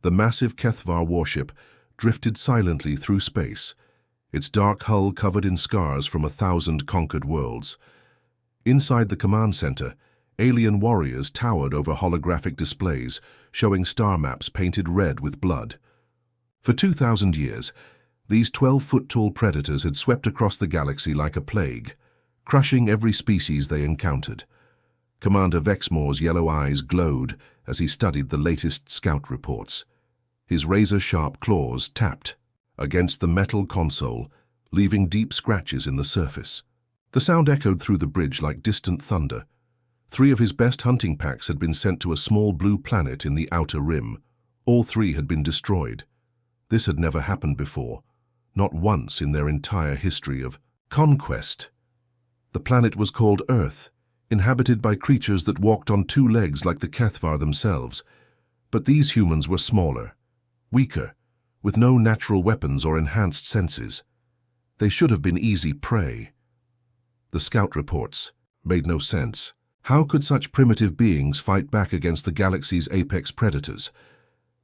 The massive HFY warship drifted silently through space, its dark hull covered in scars from 1,000 conquered worlds. Inside the command center, alien warriors towered over holographic displays, showing star maps painted red with blood. For 2,000 years, these 12-foot-tall predators had swept across the galaxy like a plague, crushing every species they encountered. Commander Vexmore's yellow eyes glowed as he studied the latest scout reports. His razor-sharp claws tapped against the metal console, leaving deep scratches in the surface. The sound echoed through the bridge like distant thunder. 3 of his best hunting packs had been sent to a small blue planet in the outer rim. All 3 had been destroyed. This had never happened before, not once in their entire history of conquest. The planet was called Earth, inhabited by creatures that walked on 2 legs like the HFY themselves. But these humans were smaller, weaker, with no natural weapons or enhanced senses. They should have been easy prey. The scout reports made no sense. How could such primitive beings fight back against the galaxy's apex predators?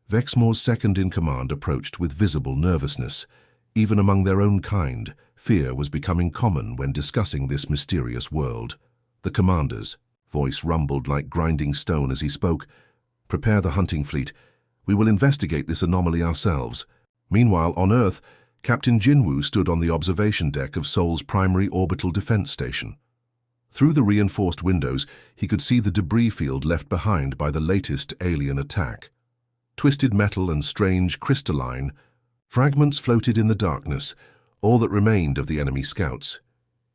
Vexmore's second-in-command approached with visible nervousness. Even among their own kind, fear was becoming common when discussing this mysterious world. The commander's voice rumbled like grinding stone as he spoke. "Prepare the hunting fleet. We will investigate this anomaly ourselves." Meanwhile, on Earth, Captain Jinwoo stood on the observation deck of Seoul's primary orbital defense station. Through the reinforced windows, he could see the debris field left behind by the latest alien attack. Twisted metal and strange crystalline fragments floated in the darkness, all that remained of the enemy scouts.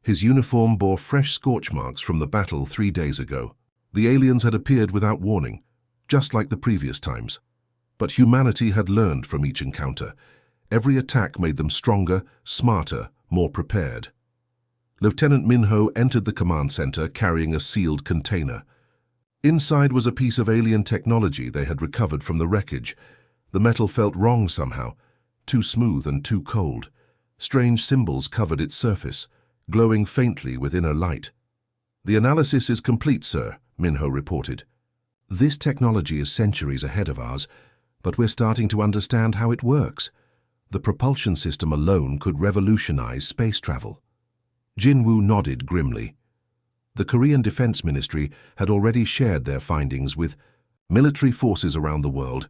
His uniform bore fresh scorch marks from the battle 3 days ago. The aliens had appeared without warning, just like the previous times. But humanity had learned from each encounter. Every attack made them stronger, smarter, more prepared. Lieutenant Minho entered the command center carrying a sealed container. Inside was a piece of alien technology they had recovered from the wreckage. The metal felt wrong somehow, too smooth and too cold. Strange symbols covered its surface, glowing faintly with inner light. "The analysis is complete, sir," Minho reported. "This technology is centuries ahead of ours, but we're starting to understand how it works. The propulsion system alone could revolutionize space travel." Jinwoo nodded grimly. The Korean Defense Ministry had already shared their findings with military forces around the world.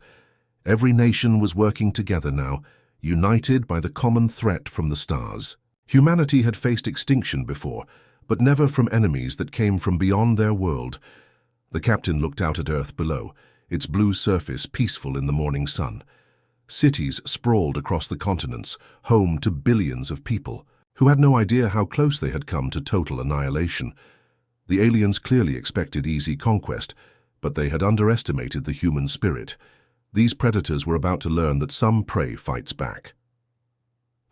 Every nation was working together now, united by the common threat from the stars. Humanity had faced extinction before, but never from enemies that came from beyond their world. The captain looked out at Earth below, its blue surface peaceful in the morning sun. Cities sprawled across the continents, home to billions of people, who had no idea how close they had come to total annihilation. The aliens clearly expected easy conquest, but they had underestimated the human spirit. These predators were about to learn that some prey fights back.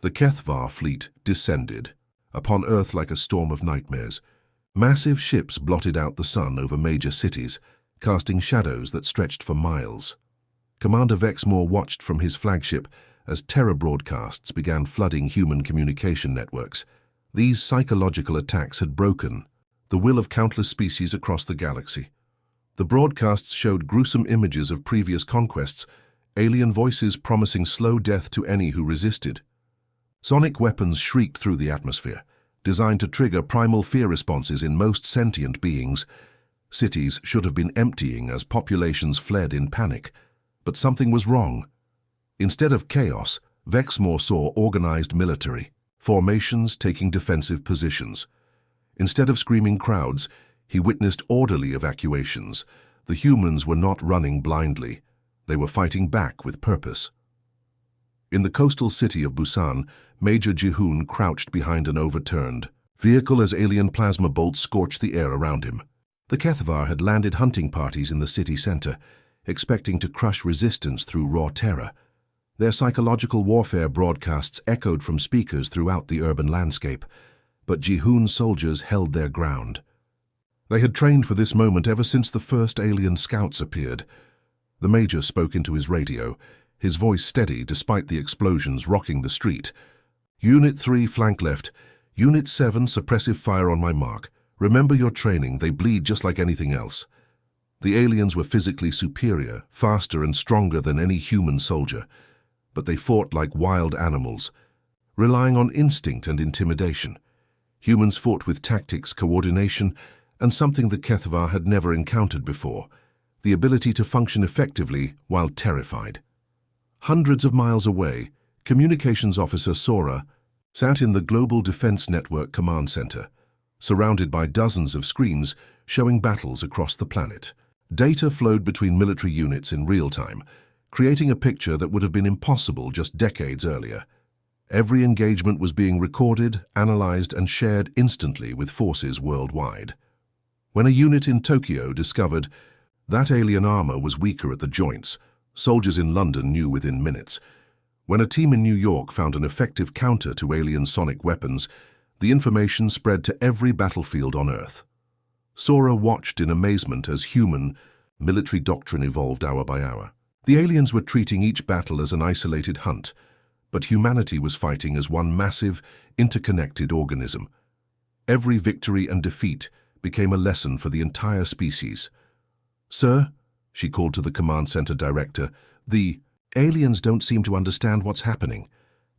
The HFY fleet descended upon Earth like a storm of nightmares. Massive ships blotted out the sun over major cities, casting shadows that stretched for miles. Commander Vexmore watched from his flagship as terror broadcasts began flooding human communication networks. These psychological attacks had broken the will of countless species across the galaxy. The broadcasts showed gruesome images of previous conquests, alien voices promising slow death to any who resisted. Sonic weapons shrieked through the atmosphere, designed to trigger primal fear responses in most sentient beings. Cities should have been emptying as populations fled in panic, but something was wrong. Instead of chaos, Vexmore saw organized military, formations taking defensive positions. Instead of screaming crowds, he witnessed orderly evacuations. The humans were not running blindly. They were fighting back with purpose. In the coastal city of Busan, Major Ji-hoon crouched behind an overturned vehicle as alien plasma bolts scorched the air around him. The HFY had landed hunting parties in the city center, expecting to crush resistance through raw terror. Their psychological warfare broadcasts echoed from speakers throughout the urban landscape, but Ji-hoon's soldiers held their ground. They had trained for this moment ever since the first alien scouts appeared. The major spoke into his radio, his voice steady despite the explosions rocking the street. "Unit 3, flank left. Unit 7, suppressive fire on my mark. Remember your training, they bleed just like anything else." The aliens were physically superior, faster and stronger than any human soldier, but they fought like wild animals, relying on instinct and intimidation. Humans fought with tactics, coordination, and something the HFY had never encountered before, the ability to function effectively while terrified. Hundreds of miles away, Communications Officer Sora sat in the Global Defense Network Command Center, surrounded by dozens of screens showing battles across the planet. Data flowed between military units in real time, creating a picture that would have been impossible just decades earlier. Every engagement was being recorded, analyzed, and shared instantly with forces worldwide. When a unit in Tokyo discovered that alien armor was weaker at the joints, soldiers in London knew within minutes. When a team in New York found an effective counter to alien sonic weapons, the information spread to every battlefield on Earth. Sora watched in amazement as human military doctrine evolved hour by hour. The aliens were treating each battle as an isolated hunt, but humanity was fighting as one massive, interconnected organism. Every victory and defeat became a lesson for the entire species. "Sir," she called to the command center director, "the aliens don't seem to understand what's happening.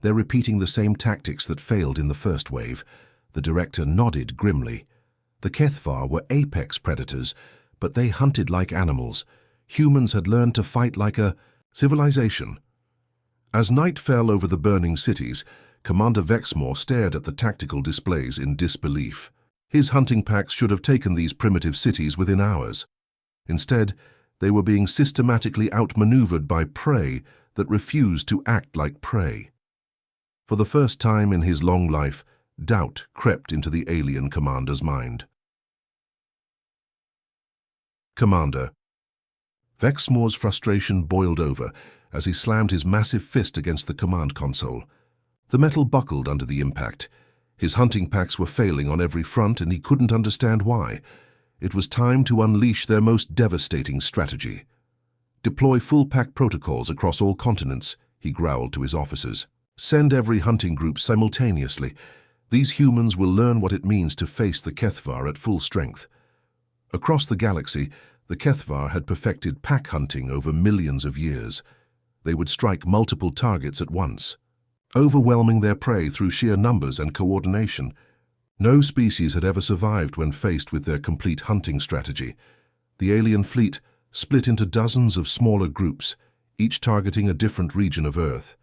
They're repeating the same tactics that failed in the first wave." The director nodded grimly. The HFY were apex predators, but they hunted like animals. Humans had learned to fight like a civilization. As night fell over the burning cities, Commander Vexmore stared at the tactical displays in disbelief. His hunting packs should have taken these primitive cities within hours. Instead, they were being systematically outmaneuvered by prey that refused to act like prey. For the first time in his long life, doubt crept into the alien commander's mind. Commander. Vexmore's frustration boiled over as he slammed his massive fist against the command console. The metal buckled under the impact. His hunting packs were failing on every front, and he couldn't understand why. It was time to unleash their most devastating strategy. "Deploy full-pack protocols across all continents," he growled to his officers. "Send every hunting group simultaneously. These humans will learn what it means to face the HFY at full strength." Across the galaxy, the HFY had perfected pack hunting over millions of years. They would strike multiple targets at once, overwhelming their prey through sheer numbers and coordination. No species had ever survived when faced with their complete hunting strategy. The alien fleet split into dozens of smaller groups, each targeting a different region of Earth.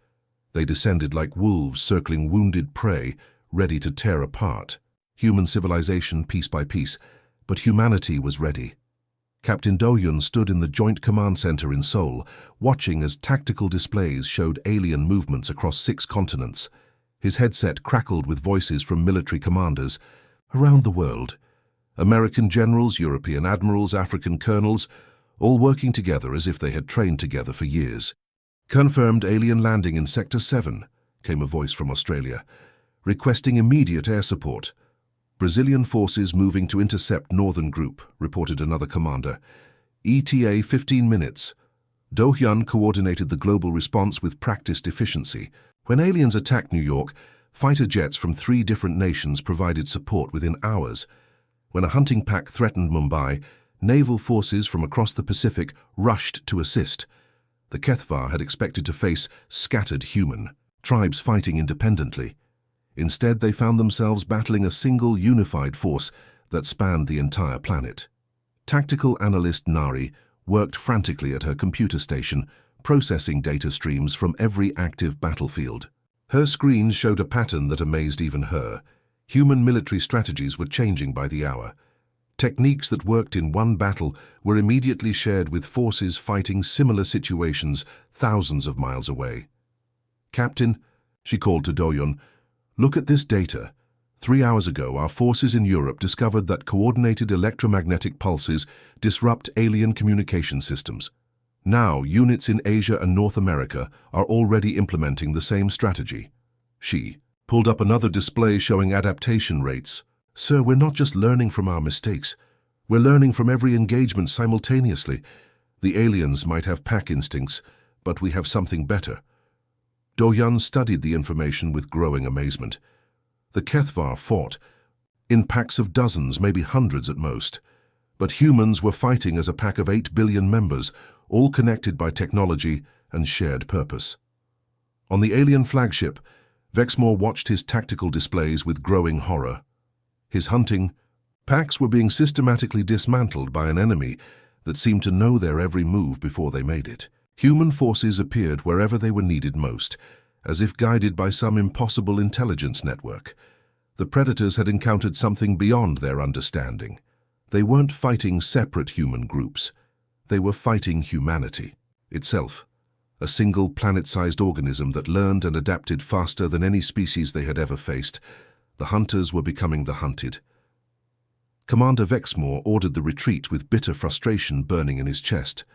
They descended like wolves circling wounded prey, ready to tear apart human civilization piece by piece, but humanity was ready. Captain Do-Yun stood in the Joint Command Center in Seoul, watching as tactical displays showed alien movements across 6 continents. His headset crackled with voices from military commanders around the world. American generals, European admirals, African colonels, all working together as if they had trained together for years. "Confirmed alien landing in Sector 7, came a voice from Australia, requesting immediate air support. "Brazilian forces moving to intercept Northern Group," reported another commander. "ETA 15 minutes. Do-Hyun coordinated the global response with practiced efficiency. When aliens attacked New York, fighter jets from 3 different nations provided support within hours. When a hunting pack threatened Mumbai, naval forces from across the Pacific rushed to assist. The HFY had expected to face scattered human tribes fighting independently. Instead, they found themselves battling a single unified force that spanned the entire planet. Tactical analyst Nari worked frantically at her computer station, processing data streams from every active battlefield. Her screens showed a pattern that amazed even her. Human military strategies were changing by the hour. Techniques that worked in one battle were immediately shared with forces fighting similar situations thousands of miles away. "Captain," she called to Do-Yun, "look at this data. 3 hours ago, our forces in Europe discovered that coordinated electromagnetic pulses disrupt alien communication systems. Now, units in Asia and North America are already implementing the same strategy." She pulled up another display showing adaptation rates. "Sir, we're not just learning from our mistakes. We're learning from every engagement simultaneously. The aliens might have pack instincts, but we have something better." Do-Yun studied the information with growing amazement. The HFY fought in packs of dozens, maybe hundreds at most. But humans were fighting as a pack of 8 billion members, all connected by technology and shared purpose. On the alien flagship, Vexmore watched his tactical displays with growing horror. His hunting packs were being systematically dismantled by an enemy that seemed to know their every move before they made it. Human forces appeared wherever they were needed most, as if guided by some impossible intelligence network. The predators had encountered something beyond their understanding. They weren't fighting separate human groups. They were fighting humanity itself, a single planet-sized organism that learned and adapted faster than any species they had ever faced. The hunters were becoming the hunted. Commander Vexmore ordered the retreat with bitter frustration burning in his chest.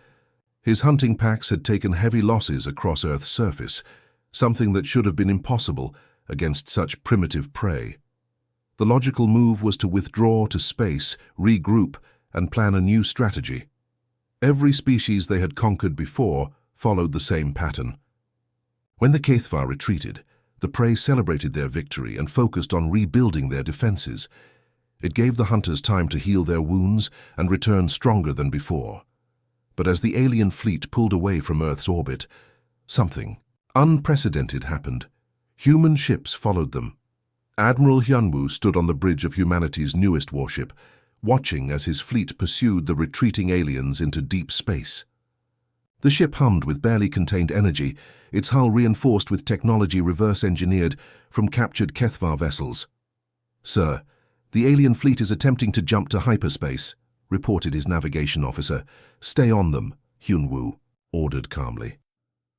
His hunting packs had taken heavy losses across Earth's surface, something that should have been impossible against such primitive prey. The logical move was to withdraw to space, regroup, and plan a new strategy. Every species they had conquered before followed the same pattern. When the HFY retreated, the prey celebrated their victory and focused on rebuilding their defenses. It gave the hunters time to heal their wounds and return stronger than before. But as the alien fleet pulled away from Earth's orbit, something unprecedented happened. Human ships followed them. Admiral Hyunwoo stood on the bridge of humanity's newest warship, watching as his fleet pursued the retreating aliens into deep space. The ship hummed with barely contained energy, its hull reinforced with technology reverse-engineered from captured HFY vessels. "Sir, the alien fleet is attempting to jump to hyperspace," reported his navigation officer. "Stay on them," Hyunwoo ordered calmly.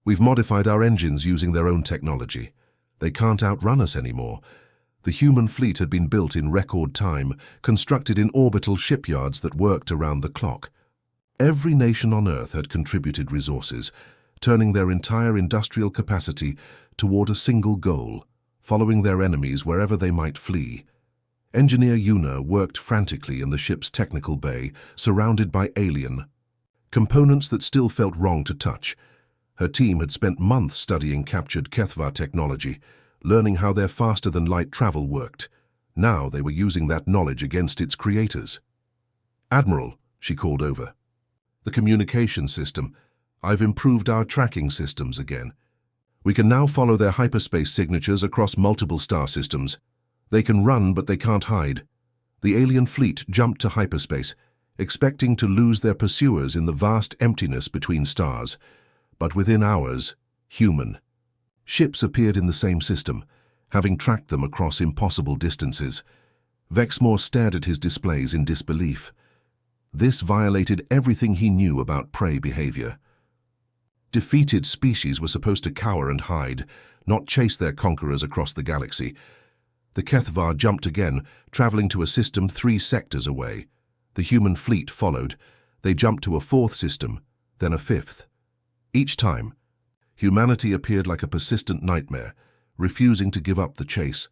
"We've modified our engines using their own technology. They can't outrun us anymore." The human fleet had been built in record time, constructed in orbital shipyards that worked around the clock. Every nation on Earth had contributed resources, turning their entire industrial capacity toward a single goal, following their enemies wherever they might flee. Engineer Yuna worked frantically in the ship's technical bay, surrounded by alien components that still felt wrong to touch. Her team had spent months studying captured HFY technology, learning how their faster-than-light travel worked. Now they were using that knowledge against its creators. "Admiral," she called over. "The communication system. I've improved our tracking systems again. We can now follow their hyperspace signatures across multiple star systems. They can run, but they can't hide." The alien fleet jumped to hyperspace, expecting to lose their pursuers in the vast emptiness between stars. But within hours, human ships appeared in the same system, having tracked them across impossible distances. Vexmore stared at his displays in disbelief. This violated everything he knew about prey behavior. Defeated species were supposed to cower and hide, not chase their conquerors across the galaxy. The HFY jumped again, traveling to a system 3 sectors away. The human fleet followed. They jumped to a 4th system, then a 5th. Each time, humanity appeared like a persistent nightmare, refusing to give up the chase.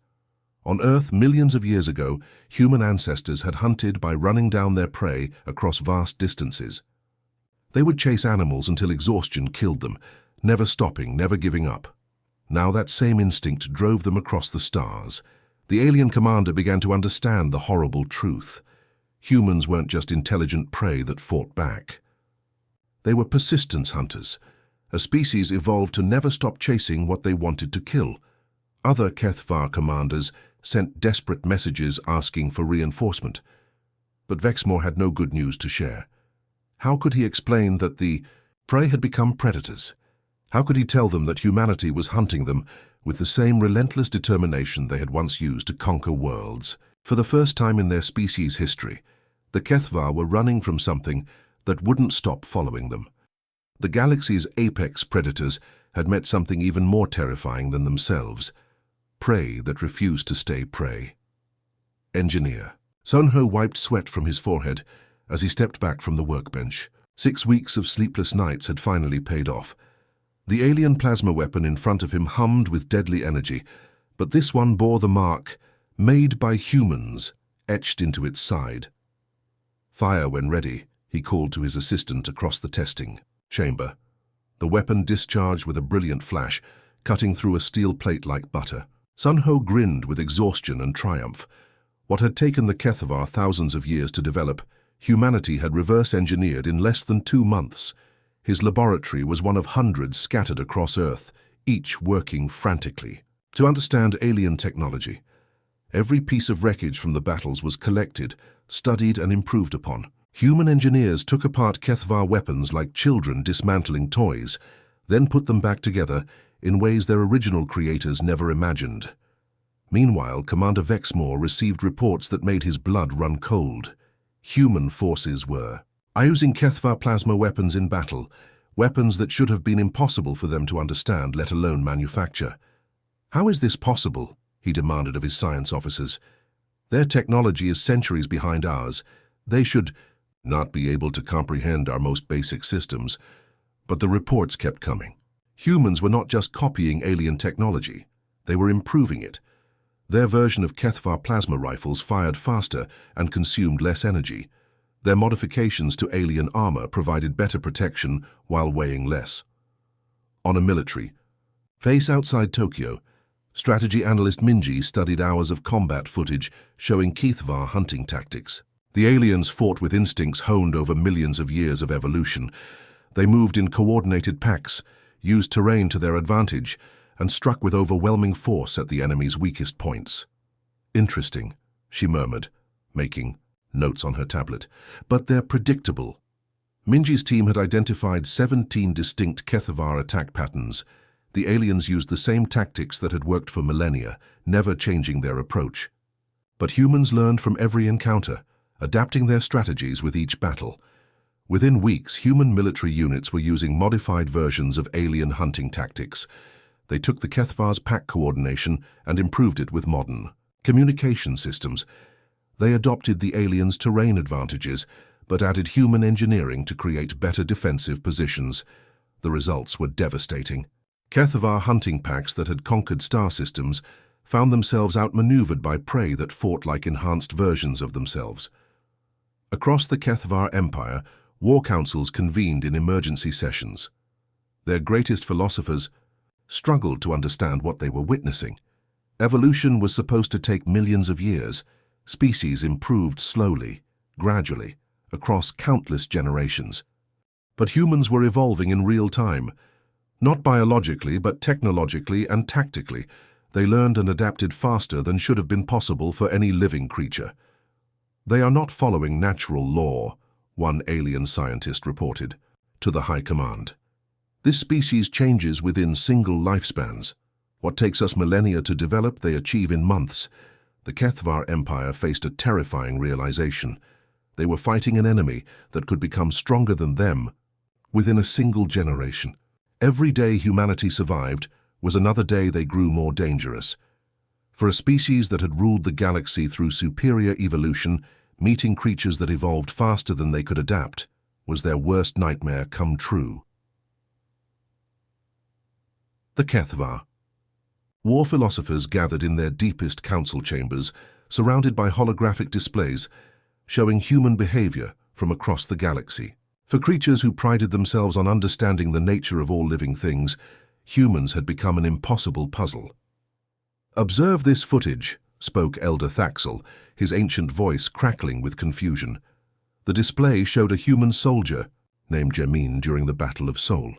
On Earth, millions of years ago, human ancestors had hunted by running down their prey across vast distances. They would chase animals until exhaustion killed them, never stopping, never giving up. Now that same instinct drove them across the stars. The alien commander began to understand the horrible truth. Humans weren't just intelligent prey that fought back. They were persistence hunters. A species evolved to never stop chasing what they wanted to kill. Other HFY commanders sent desperate messages asking for reinforcement. But Vexmore had no good news to share. How could he explain that the prey had become predators? How could he tell them that humanity was hunting them with the same relentless determination they had once used to conquer worlds? For the first time in their species' history, the HFY were running from something that wouldn't stop following them. The galaxy's apex predators had met something even more terrifying than themselves: prey that refused to stay prey. Engineer. Sunho wiped sweat from his forehead as he stepped back from the workbench. 6 weeks of sleepless nights had finally paid off. The alien plasma weapon in front of him hummed with deadly energy, but this one bore the mark, "Made by humans," etched into its side. "Fire when ready," he called to his assistant across the testing chamber. The weapon discharged with a brilliant flash, cutting through a steel plate like butter. Sunho grinned with exhaustion and triumph. What had taken the HFY thousands of years to develop, humanity had reverse-engineered in less than 2 months. His laboratory was one of hundreds scattered across Earth, each working frantically. To understand alien technology, every piece of wreckage from the battles was collected, studied and improved upon. Human engineers took apart HFY weapons like children dismantling toys, then put them back together in ways their original creators never imagined. Meanwhile, Commander Vexmore received reports that made his blood run cold. Human forces were using HFY plasma weapons in battle, weapons that should have been impossible for them to understand, let alone manufacture. "How is this possible?" he demanded of his science officers. "Their technology is centuries behind ours. They should not be able to comprehend our most basic systems." But the reports kept coming. Humans were not just copying alien technology, they were improving it. Their version of HFY plasma rifles fired faster and consumed less energy. Their modifications to alien armor provided better protection while weighing less. On a military base outside Tokyo, strategy analyst Minji studied hours of combat footage showing HFY hunting tactics. The aliens fought with instincts honed over millions of years of evolution. They moved in coordinated packs, used terrain to their advantage, and struck with overwhelming force at the enemy's weakest points. "Interesting," she murmured, making notes on her tablet. "But they're predictable." Minji's team had identified 17 distinct HFY attack patterns. The aliens used the same tactics that had worked for millennia, never changing their approach. But humans learned from every encounter, adapting their strategies with each battle. Within weeks, human military units were using modified versions of alien hunting tactics. They took the HFY's pack coordination and improved it with modern communication systems. They adopted the aliens' terrain advantages, but added human engineering to create better defensive positions. The results were devastating. HFY hunting packs that had conquered star systems found themselves outmaneuvered by prey that fought like enhanced versions of themselves. Across the HFY empire, war councils convened in emergency sessions. Their greatest philosophers struggled to understand what they were witnessing. Evolution was supposed to take millions of years. Species improved slowly, gradually, across countless generations. But humans were evolving in real time. Not biologically, but technologically and tactically. They learned and adapted faster than should have been possible for any living creature. "They are not following natural law," one alien scientist reported to the High Command. "This species changes within single lifespans. What takes us millennia to develop, they achieve in months." The HFY empire faced a terrifying realization. They were fighting an enemy that could become stronger than them within a single generation. Every day humanity survived was another day they grew more dangerous. For a species that had ruled the galaxy through superior evolution, meeting creatures that evolved faster than they could adapt was their worst nightmare come true. The HFY. War philosophers gathered in their deepest council chambers, surrounded by holographic displays showing human behavior from across the galaxy. For creatures who prided themselves on understanding the nature of all living things, humans had become an impossible puzzle. "Observe this footage," spoke Elder Thaxel, his ancient voice crackling with confusion. The display showed a human soldier named Jamin during the Battle of Sol.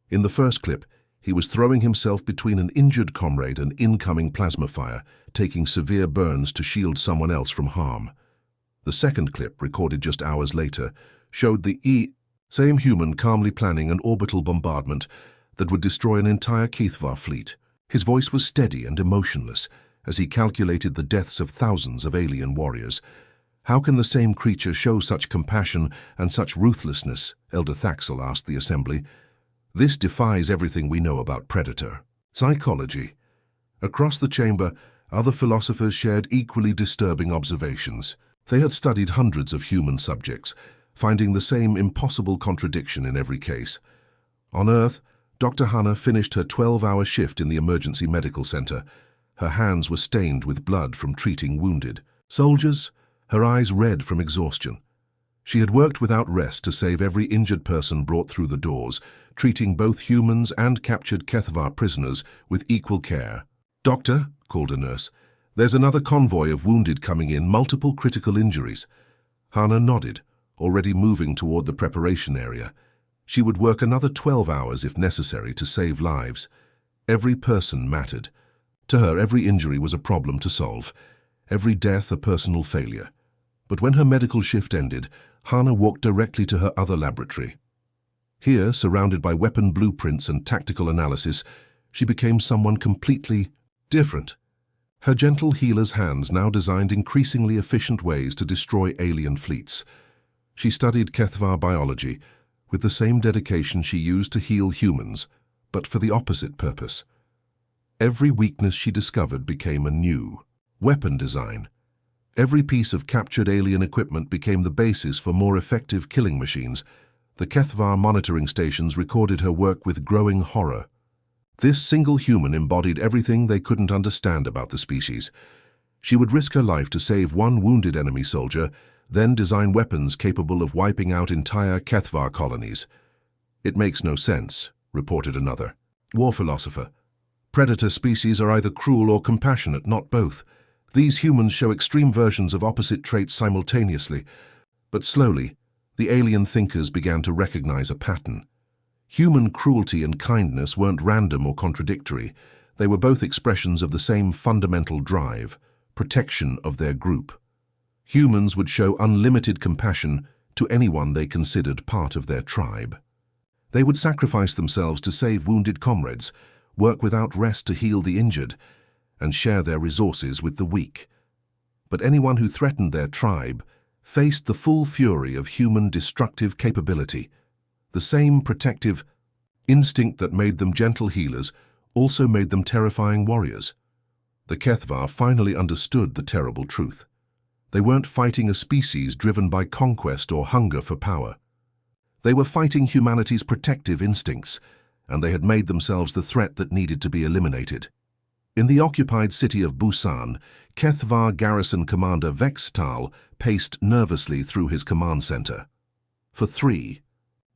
In the first clip, he was throwing himself between an injured comrade and incoming plasma fire, taking severe burns to shield someone else from harm. The second clip, recorded just hours later, showed the same human calmly planning an orbital bombardment that would destroy an entire HFY fleet. His voice was steady and emotionless as he calculated the deaths of thousands of alien warriors. "How can the same creature show such compassion and such ruthlessness?" Elder Thaxel asked the assembly. "This defies everything we know about Predator." Psychology. Across the chamber, other philosophers shared equally disturbing observations. They had studied hundreds of human subjects, finding the same impossible contradiction in every case. On Earth, Dr. Hannah finished her 12-hour shift in the emergency medical center. Her hands were stained with blood from treating wounded soldiers, her eyes red from exhaustion. She had worked without rest to save every injured person brought through the doors, treating both humans and captured HFY prisoners with equal care. "Doctor," called a nurse, "there's another convoy of wounded coming in, multiple critical injuries." Hana nodded, already moving toward the preparation area. She would work another 12 hours if necessary to save lives. Every person mattered. To her, every injury was a problem to solve, every death a personal failure. But when her medical shift ended, Hana walked directly to her other laboratory. Here, surrounded by weapon blueprints and tactical analysis, she became someone completely different. Her gentle healer's hands now designed increasingly efficient ways to destroy alien fleets. She studied HFY biology with the same dedication she used to heal humans, but for the opposite purpose. Every weakness she discovered became a new weapon design. Every piece of captured alien equipment became the basis for more effective killing machines. The HFY monitoring stations recorded her work with growing horror. This single human embodied everything they couldn't understand about the species. She would risk her life to save one wounded enemy soldier, then design weapons capable of wiping out entire HFY colonies. "It makes no sense," reported another war philosopher. "Predator species are either cruel or compassionate, not both. These humans show extreme versions of opposite traits simultaneously." But slowly, the alien thinkers began to recognize a pattern. Human cruelty and kindness weren't random or contradictory. They were both expressions of the same fundamental drive, protection of their group. Humans would show unlimited compassion to anyone they considered part of their tribe. They would sacrifice themselves to save wounded comrades, work without rest to heal the injured, and share their resources with the weak. But anyone who threatened their tribe faced the full fury of human destructive capability. The same protective instinct that made them gentle healers also made them terrifying warriors. The HFY finally understood the terrible truth. They weren't fighting a species driven by conquest or hunger for power. They were fighting humanity's protective instincts, and they had made themselves the threat that needed to be eliminated. In the occupied city of Busan, HFY Garrison Commander Vextal paced nervously through his command center. For 3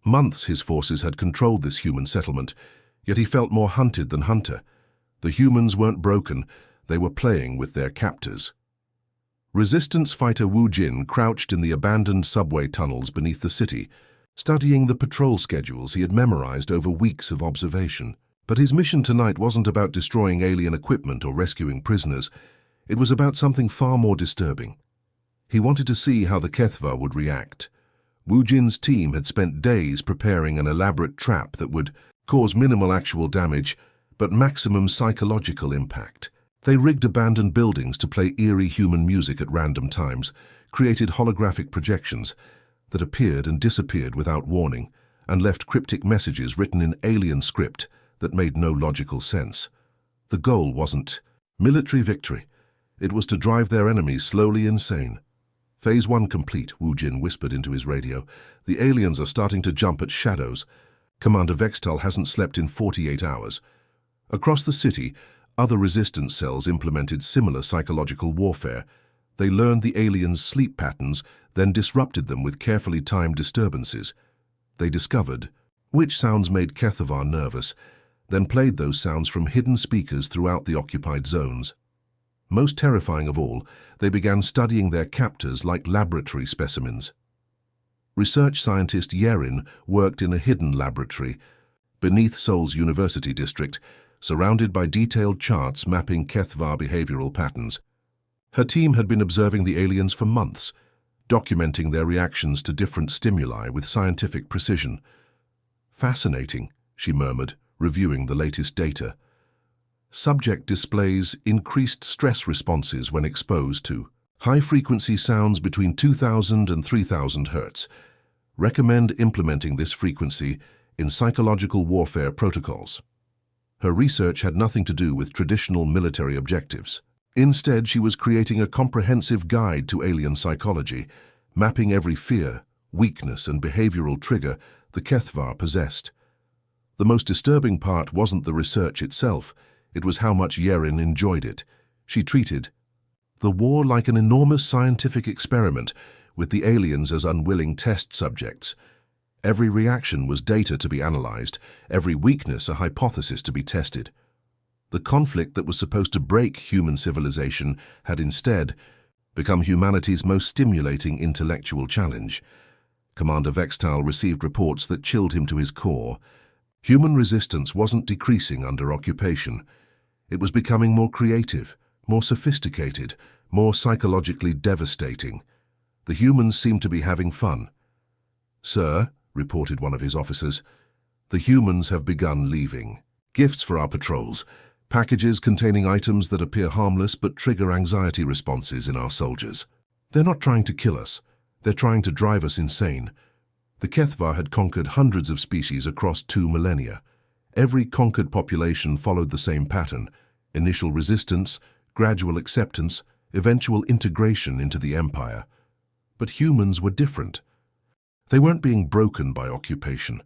months his forces had controlled this human settlement, yet he felt more hunted than hunter. The humans weren't broken, they were playing with their captors. Resistance fighter Wu Jin crouched in the abandoned subway tunnels beneath the city, studying the patrol schedules he had memorized over weeks of observation. But his mission tonight wasn't about destroying alien equipment or rescuing prisoners. It was about something far more disturbing. He wanted to see how the HFY would react. Wu Jin's team had spent days preparing an elaborate trap that would cause minimal actual damage, but maximum psychological impact. They rigged abandoned buildings to play eerie human music at random times, created holographic projections that appeared and disappeared without warning, and left cryptic messages written in alien script that made no logical sense. The goal wasn't military victory. It was to drive their enemies slowly insane. "Phase 1 complete," Wu Jin whispered into his radio. "The aliens are starting to jump at shadows. Commander Vextal hasn't slept in 48 hours. Across the city, other resistance cells implemented similar psychological warfare. They learned the aliens' sleep patterns, then disrupted them with carefully timed disturbances. They discovered which sounds made HFY nervous, then played those sounds from hidden speakers throughout the occupied zones. Most terrifying of all, they began studying their captors like laboratory specimens. Research scientist Yerin worked in a hidden laboratory beneath Seoul's university district, surrounded by detailed charts mapping HFY behavioral patterns. Her team had been observing the aliens for months, documenting their reactions to different stimuli with scientific precision. "Fascinating," she murmured, reviewing the latest data. Subject displays increased stress responses when exposed to high-frequency sounds between 2000 and 3000 Hz. Recommend implementing this frequency in psychological warfare protocols. Her research had nothing to do with traditional military objectives. Instead, she was creating a comprehensive guide to alien psychology, mapping every fear, weakness, and behavioral trigger the HFY possessed. The most disturbing part wasn't the research itself, it was how much Yerin enjoyed it. She treated the war like an enormous scientific experiment, with the aliens as unwilling test subjects. Every reaction was data to be analyzed, every weakness a hypothesis to be tested. The conflict that was supposed to break human civilization had instead become humanity's most stimulating intellectual challenge. Commander Vextal received reports that chilled him to his core. Human resistance wasn't decreasing under occupation. It was becoming more creative, more sophisticated, more psychologically devastating. The humans seemed to be having fun. "Sir," reported one of his officers, "the humans have begun leaving. Gifts for our patrols, packages containing items that appear harmless but trigger anxiety responses in our soldiers. They're not trying to kill us. They're trying to drive us insane." The HFY had conquered hundreds of species across 2 millennia. Every conquered population followed the same pattern: initial resistance, gradual acceptance, eventual integration into the empire. But humans were different. They weren't being broken by occupation.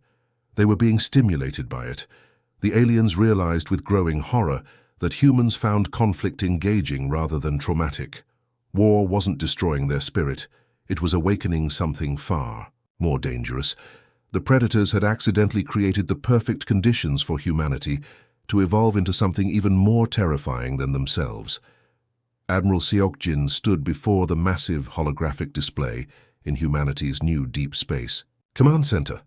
They were being stimulated by it. The aliens realized with growing horror that humans found conflict engaging rather than traumatic. War wasn't destroying their spirit. It was awakening something far more dangerous. The predators had accidentally created the perfect conditions for humanity to evolve into something even more terrifying than themselves. Admiral Seokjin stood before the massive holographic display in humanity's new deep space command center,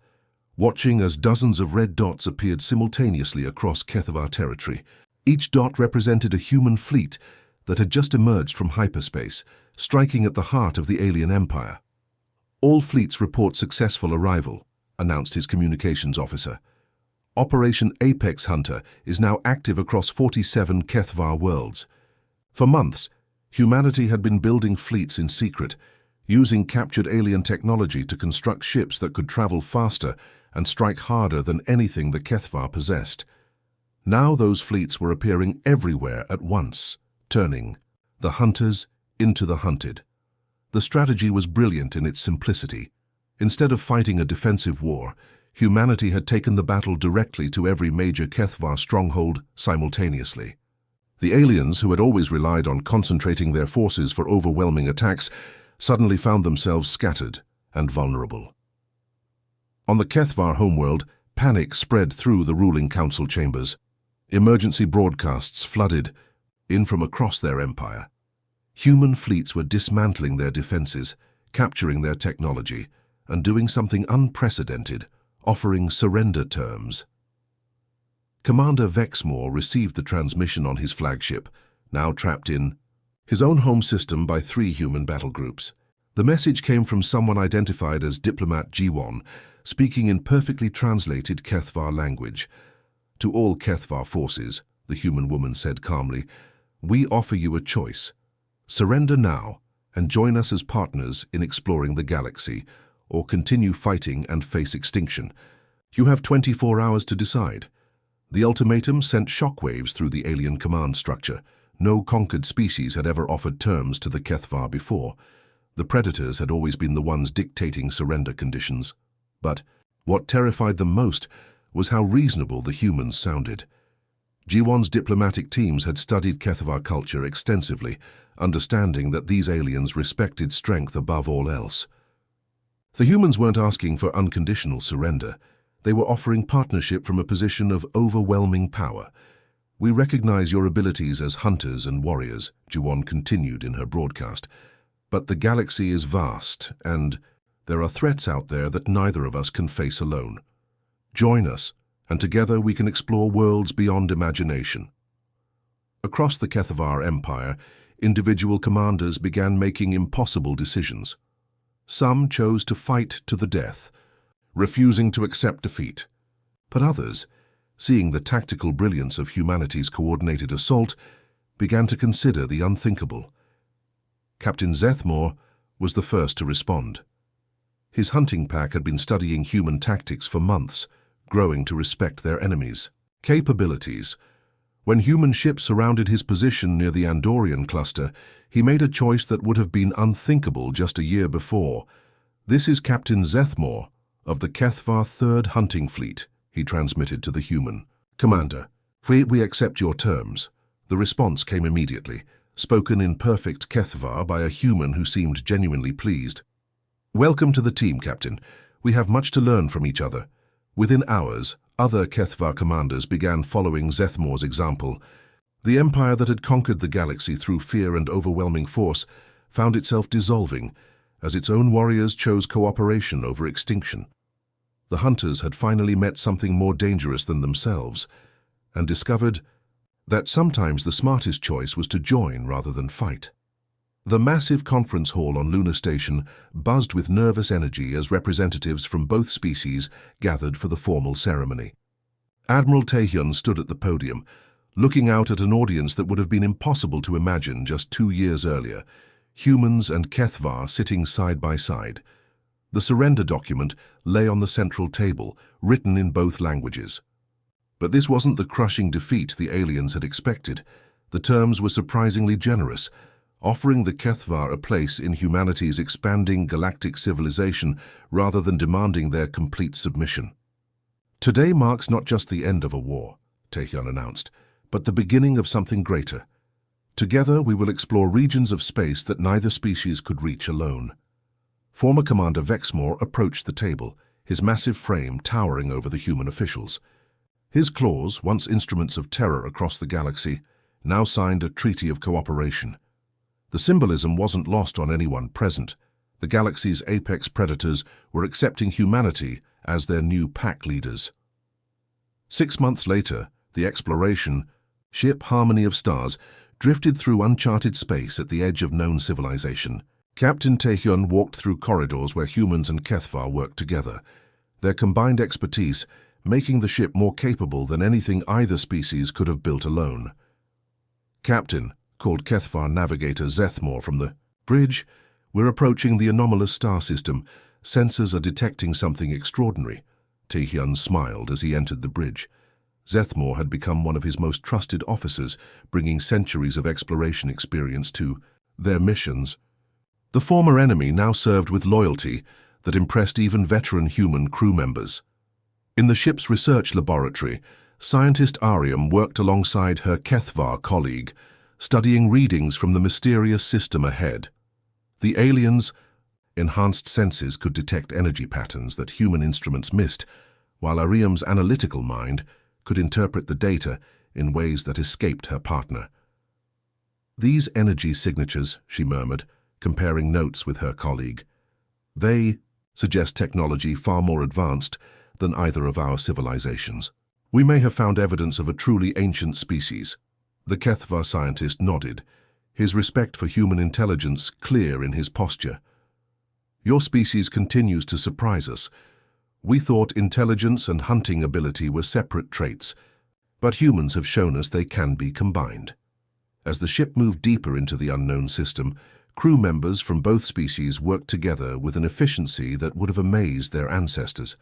watching as dozens of red dots appeared simultaneously across HFY territory. Each dot represented a human fleet that had just emerged from hyperspace, striking at the heart of the alien empire. "All fleets report successful arrival," announced his communications officer. "Operation Apex Hunter is now active across 47 HFY worlds." For months, humanity had been building fleets in secret, using captured alien technology to construct ships that could travel faster and strike harder than anything the HFY possessed. Now those fleets were appearing everywhere at once, turning the hunters into the hunted. The strategy was brilliant in its simplicity. Instead of fighting a defensive war, humanity had taken the battle directly to every major HFY stronghold simultaneously. The aliens, who had always relied on concentrating their forces for overwhelming attacks, suddenly found themselves scattered and vulnerable. On the HFY homeworld, panic spread through the ruling council chambers. Emergency broadcasts flooded in from across their empire. Human fleets were dismantling their defenses, capturing their technology, and doing something unprecedented, offering surrender terms. Commander Vexmore received the transmission on his flagship, now trapped in his own home system by 3 human battle groups. The message came from someone identified as Diplomat Jiwon, speaking in perfectly translated HFY language. "To all HFY forces," the human woman said calmly, "we offer you a choice. Surrender now and join us as partners in exploring the galaxy, or continue fighting and face extinction. You have 24 hours to decide." The ultimatum sent shockwaves through the alien command structure. No conquered species had ever offered terms to the HFY before. The predators had always been the ones dictating surrender conditions. But what terrified them most was how reasonable the humans sounded. Jiwon's diplomatic teams had studied HFY culture extensively, understanding that these aliens respected strength above all else. The humans weren't asking for unconditional surrender. They were offering partnership from a position of overwhelming power. "We recognize your abilities as hunters and warriors," Jiwon continued in her broadcast. "But the galaxy is vast, and there are threats out there that neither of us can face alone. Join us, and together we can explore worlds beyond imagination." Across the HFY empire, individual commanders began making impossible decisions. Some chose to fight to the death, refusing to accept defeat. But others, seeing the tactical brilliance of humanity's coordinated assault, began to consider the unthinkable. Captain Zethmore was the first to respond. His hunting pack had been studying human tactics for months, growing to respect their enemies' capabilities. When human ships surrounded his position near the Andorian cluster, he made a choice that would have been unthinkable just a year before. "This is Captain Zethmore of the HFY 3rd Hunting Fleet," he transmitted to the human. "Commander, we accept your terms." The response came immediately, spoken in perfect HFY by a human who seemed genuinely pleased. "Welcome to the team, Captain. We have much to learn from each other." Within hours, other HFY commanders began following Zethmore's example. The empire that had conquered the galaxy through fear and overwhelming force found itself dissolving as its own warriors chose cooperation over extinction. The hunters had finally met something more dangerous than themselves and discovered that sometimes the smartest choice was to join rather than fight. The massive conference hall on Lunar Station buzzed with nervous energy as representatives from both species gathered for the formal ceremony. Admiral Taehyun stood at the podium, looking out at an audience that would have been impossible to imagine just 2 years earlier, humans and Kethvar sitting side by side. The surrender document lay on the central table, written in both languages. But this wasn't the crushing defeat the aliens had expected. The terms were surprisingly generous, offering the Kethvar a place in humanity's expanding galactic civilization rather than demanding their complete submission. Today marks not just the end of a war, Taehyun announced, but the beginning of something greater. Together we will explore regions of space that neither species could reach alone. Former Commander Vexmore approached the table, his massive frame towering over the human officials. His claws, once instruments of terror across the galaxy, now signed a treaty of cooperation. The symbolism wasn't lost on anyone present. The galaxy's apex predators were accepting humanity as their new pack leaders. 6 months later, the exploration ship Harmony of Stars drifted through uncharted space at the edge of known civilization. Captain Taehyun walked through corridors where humans and Kethvar worked together, their combined expertise making the ship more capable than anything either species could have built alone. "Captain," called Kethvar navigator Zethmore from the bridge, "we're approaching the anomalous star system. Sensors are detecting something extraordinary." Taehyun smiled as he entered the bridge. Zethmore had become one of his most trusted officers, bringing centuries of exploration experience to their missions. The former enemy now served with loyalty that impressed even veteran human crew members. In the ship's research laboratory, scientist Ariam worked alongside her Kethvar colleague, studying readings from the mysterious system ahead. The aliens' enhanced senses could detect energy patterns that human instruments missed, while Ariam's analytical mind could interpret the data in ways that escaped her partner. "These energy signatures," she murmured, comparing notes with her colleague. "They suggest technology far more advanced than either of our civilizations. We may have found evidence of a truly ancient species." The Kethvar scientist nodded, his respect for human intelligence clear in his posture. "Your species continues to surprise us. We thought intelligence and hunting ability were separate traits, but humans have shown us they can be combined." As the ship moved deeper into the unknown system, crew members from both species worked together with an efficiency that would have amazed their ancestors.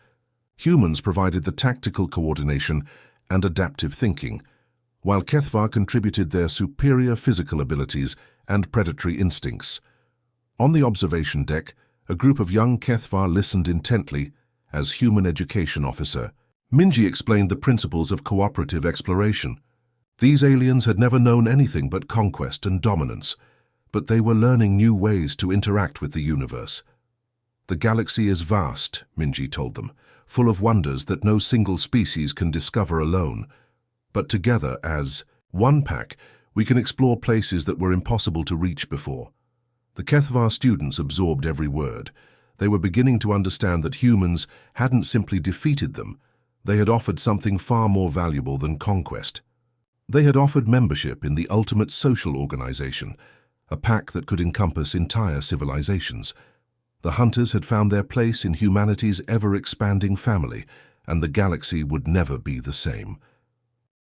Humans provided the tactical coordination and adaptive thinking, while Kethvar contributed their superior physical abilities and predatory instincts. On the observation deck, a group of young Kethvar listened intently. As human education officer, Minji explained the principles of cooperative exploration. These aliens had never known anything but conquest and dominance, but they were learning new ways to interact with the universe. "The galaxy is vast," Minji told them, "full of wonders that no single species can discover alone. But together, as one pack, we can explore places that were impossible to reach before." The Kethvar students absorbed every word. They were beginning to understand that humans hadn't simply defeated them. They had offered something far more valuable than conquest. They had offered membership in the ultimate social organization, a pack that could encompass entire civilizations. The hunters had found their place in humanity's ever-expanding family, and the galaxy would never be the same.